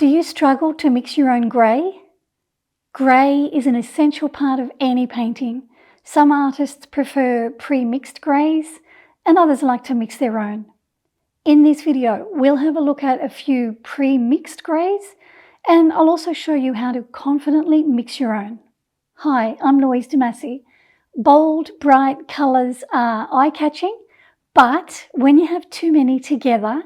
Do you struggle to mix your own grey? Grey is an essential part of any painting. Some artists prefer pre-mixed greys and others like to mix their own. In this video, we'll have a look at a few pre-mixed greys and I'll also show you how to confidently mix your own. Hi, I'm Louise Damassi. Bold, bright colours are eye-catching, but when you have too many together,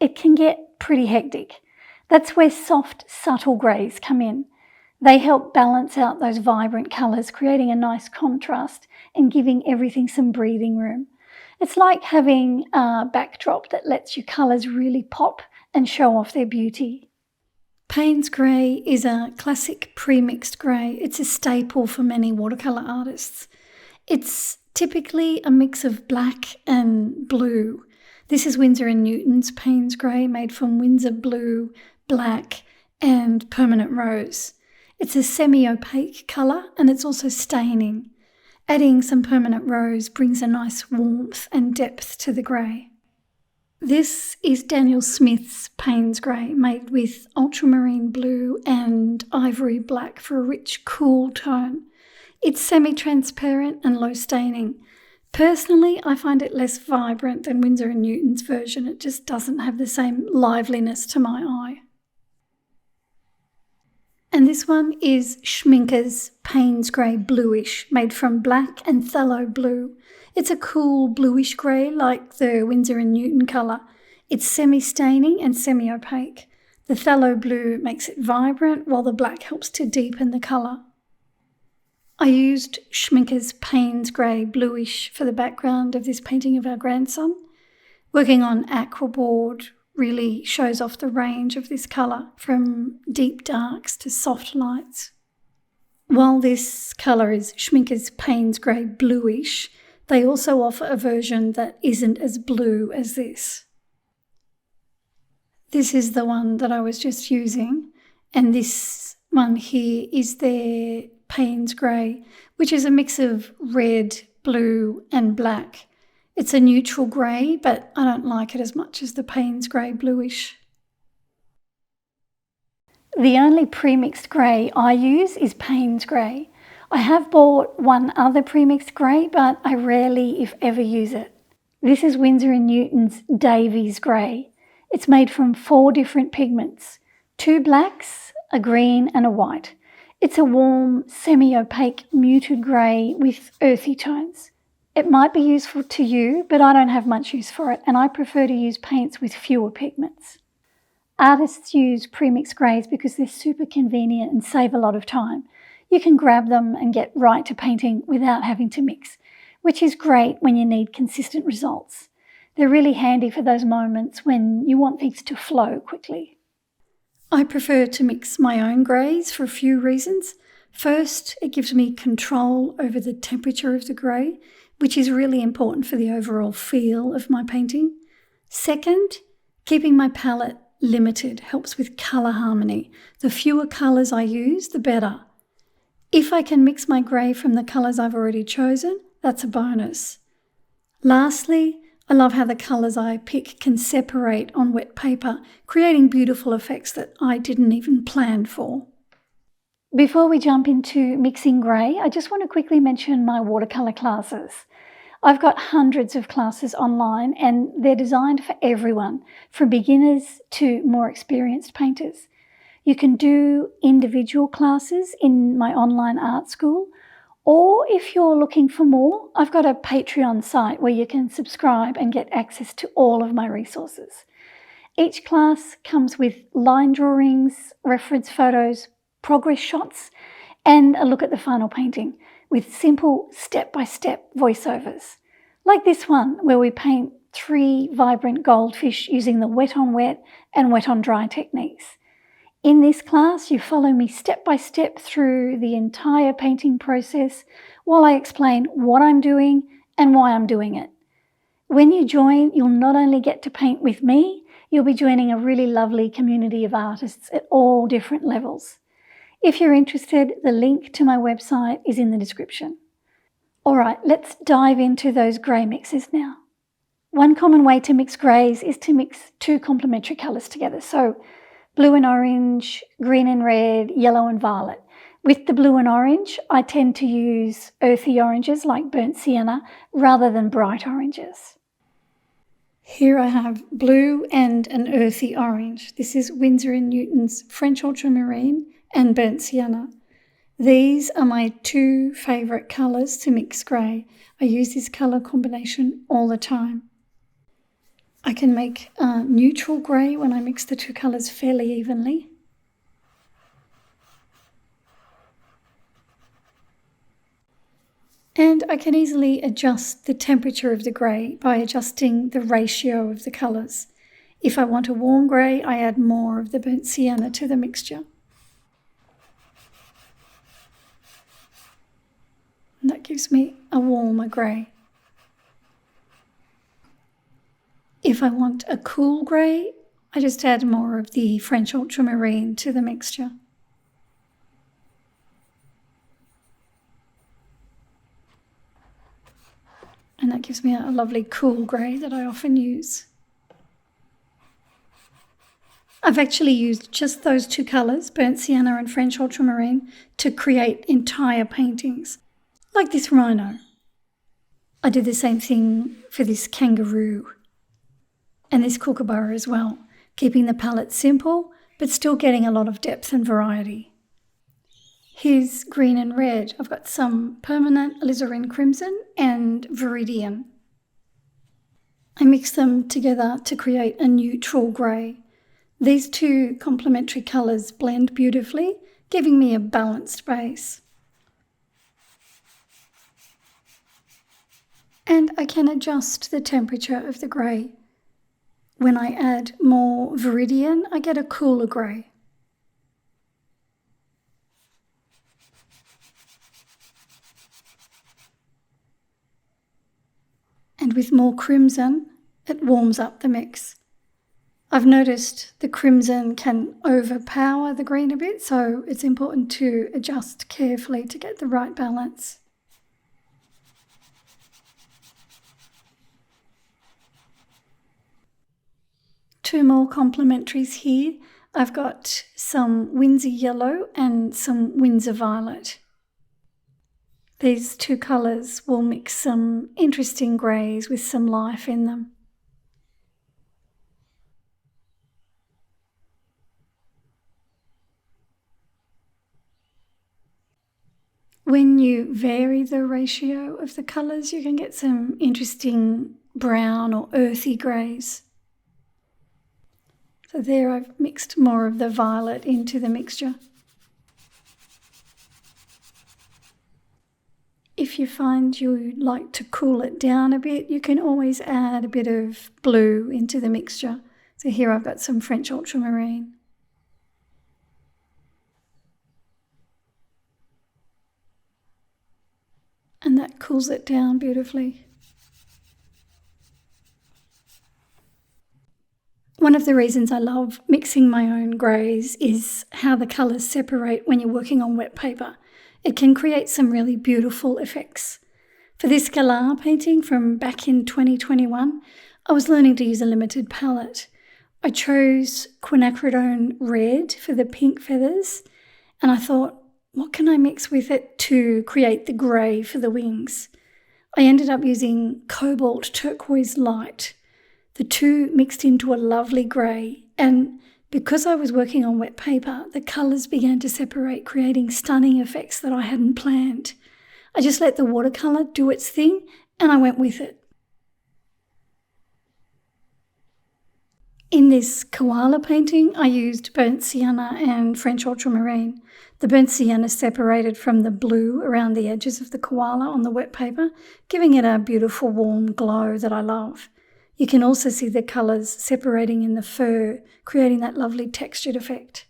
it can get pretty hectic. That's where soft, subtle greys come in. They help balance out those vibrant colours, creating a nice contrast and giving everything some breathing room. It's like having a backdrop that lets your colours really pop and show off their beauty. Payne's Grey is a classic pre-mixed grey. It's a staple for many watercolour artists. It's typically a mix of black and blue. This is Winsor & Newton's Payne's Grey, made from Winsor blue, black and permanent rose. It's a semi-opaque colour and it's also staining. Adding some permanent rose brings a nice warmth and depth to the grey. This is Daniel Smith's Payne's Grey, made with ultramarine blue and ivory black for a rich, cool tone. It's semi-transparent and low staining. Personally, I find it less vibrant than Winsor & Newton's version. It just doesn't have the same liveliness to my eye. And this one is Schmincke's Payne's Grey Bluish, made from black and phthalo blue. It's a cool bluish grey like the Winsor & Newton colour. It's semi-staining and semi-opaque. The phthalo blue makes it vibrant while the black helps to deepen the colour. I used Schmincke's Payne's Grey Bluish for the background of this painting of our grandson. Working on aquaboard really shows off the range of this colour, from deep darks to soft lights. While this colour is Schmincke's Payne's Grey Bluish, they also offer a version that isn't as blue as this. This is the one that I was just using, and this one here is their Payne's Grey, which is a mix of red, blue and black. It's a neutral grey, but I don't like it as much as the Payne's Grey Bluish. The only pre-mixed grey I use is Payne's Grey. I have bought one other pre-mixed grey, but I rarely, if ever, use it. This is Winsor & Newton's Davies Grey. It's made from 4 different pigments, 2 blacks, a green and a white. It's a warm, semi-opaque, muted grey with earthy tones. It might be useful to you, but I don't have much use for it, and I prefer to use paints with fewer pigments. Artists use pre-mixed greys because they're super convenient and save a lot of time. You can grab them and get right to painting without having to mix, which is great when you need consistent results. They're really handy for those moments when you want things to flow quickly. I prefer to mix my own greys for a few reasons. First, it gives me control over the temperature of the grey, which is really important for the overall feel of my painting. Second, keeping my palette limited helps with colour harmony. The fewer colours I use, the better. If I can mix my grey from the colours I've already chosen, that's a bonus. Lastly, I love how the colours I pick can separate on wet paper, creating beautiful effects that I didn't even plan for. Before we jump into mixing grey, I just want to quickly mention my watercolour classes. I've got hundreds of classes online and they're designed for everyone, from beginners to more experienced painters. You can do individual classes in my online art school, or if you're looking for more, I've got a Patreon site where you can subscribe and get access to all of my resources. Each class comes with line drawings, reference photos, progress shots, and a look at the final painting with simple step-by-step voiceovers. Like this one, where we paint 3 vibrant goldfish using the wet on wet and wet on dry techniques. In this class, you follow me step by step through the entire painting process while I explain what I'm doing and why I'm doing it. When you join, you'll not only get to paint with me, you'll be joining a really lovely community of artists at all different levels. If you're interested, the link to my website is in the description. All right, let's dive into those grey mixes now. One common way to mix greys is to mix 2 complementary colours together. So blue and orange, green and red, yellow and violet. With the blue and orange, I tend to use earthy oranges like burnt sienna rather than bright oranges. Here I have blue and an earthy orange. This is Winsor & Newton's French Ultramarine and burnt sienna. These are my two favourite colours to mix grey. I use this colour combination all the time. I can make a neutral grey when I mix the two colours fairly evenly. And I can easily adjust the temperature of the grey by adjusting the ratio of the colours. If I want a warm grey, I add more of the burnt sienna to the mixture. And that gives me a warmer grey. If I want a cool grey, I just add more of the French Ultramarine to the mixture. And that gives me a lovely cool grey that I often use. I've actually used just those two colours, burnt sienna and French Ultramarine, to create entire paintings, like this rhino. I did the same thing for this kangaroo and this kookaburra as well, keeping the palette simple but still getting a lot of depth and variety. Here's green and red. I've got some permanent alizarin crimson and viridian. I mix them together to create a neutral grey. These two complementary colours blend beautifully, giving me a balanced base. And I can adjust the temperature of the grey. When I add more viridian, I get a cooler grey. And with more crimson, it warms up the mix. I've noticed the crimson can overpower the green a bit, so it's important to adjust carefully to get the right balance. Two more complementaries here. I've got some Winsor yellow and some Winsor violet. These two colours will mix some interesting greys with some life in them. When you vary the ratio of the colours, you can get some interesting brown or earthy greys. So there I've mixed more of the violet into the mixture. If you find you like to cool it down a bit, you can always add a bit of blue into the mixture. So here I've got some French Ultramarine. And that cools it down beautifully. One of the reasons I love mixing my own greys is how the colours separate when you're working on wet paper. It can create some really beautiful effects. For this galah painting from back in 2021, I was learning to use a limited palette. I chose quinacridone red for the pink feathers, and I thought, what can I mix with it to create the grey for the wings? I ended up using cobalt turquoise light. The two mixed into a lovely grey, and because I was working on wet paper, the colours began to separate, creating stunning effects that I hadn't planned. I just let the watercolour do its thing, and I went with it. In this koala painting, I used burnt sienna and French Ultramarine. The burnt sienna separated from the blue around the edges of the koala on the wet paper, giving it a beautiful warm glow that I love. You can also see the colours separating in the fur, creating that lovely textured effect.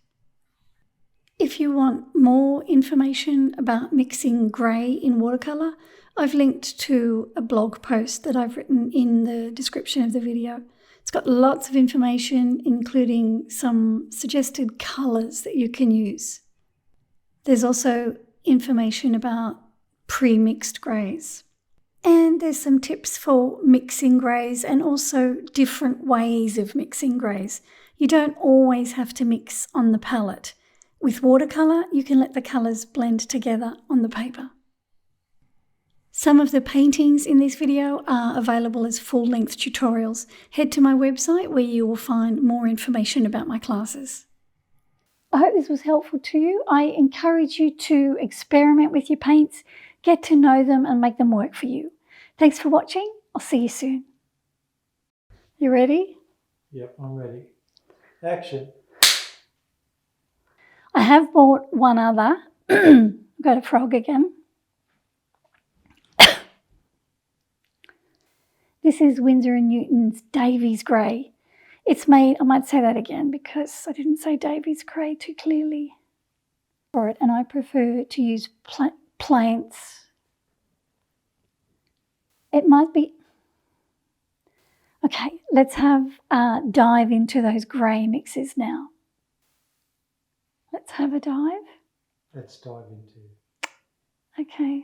If you want more information about mixing grey in watercolour, I've linked to a blog post that I've written in the description of the video. It's got lots of information, including some suggested colours that you can use. There's also information about pre-mixed greys. And there's some tips for mixing greys and also different ways of mixing greys. You don't always have to mix on the palette. With watercolour, you can let the colours blend together on the paper. Some of the paintings in this video are available as full-length tutorials. Head to my website where you will find more information about my classes. I hope this was helpful to you. I encourage you to experiment with your paints, get to know them and make them work for you. Thanks for watching. I'll see you soon. You ready? Yep, I'm ready. Action. I have bought one other. Got a frog again. This is Winsor & Newton's Davies Grey. It's made, I might say that again because I didn't say Davies Grey too clearly for it, and I prefer to use plants. It might be... Okay, let's have a dive into those grey mixes now. Let's have a dive. Let's dive into. Okay.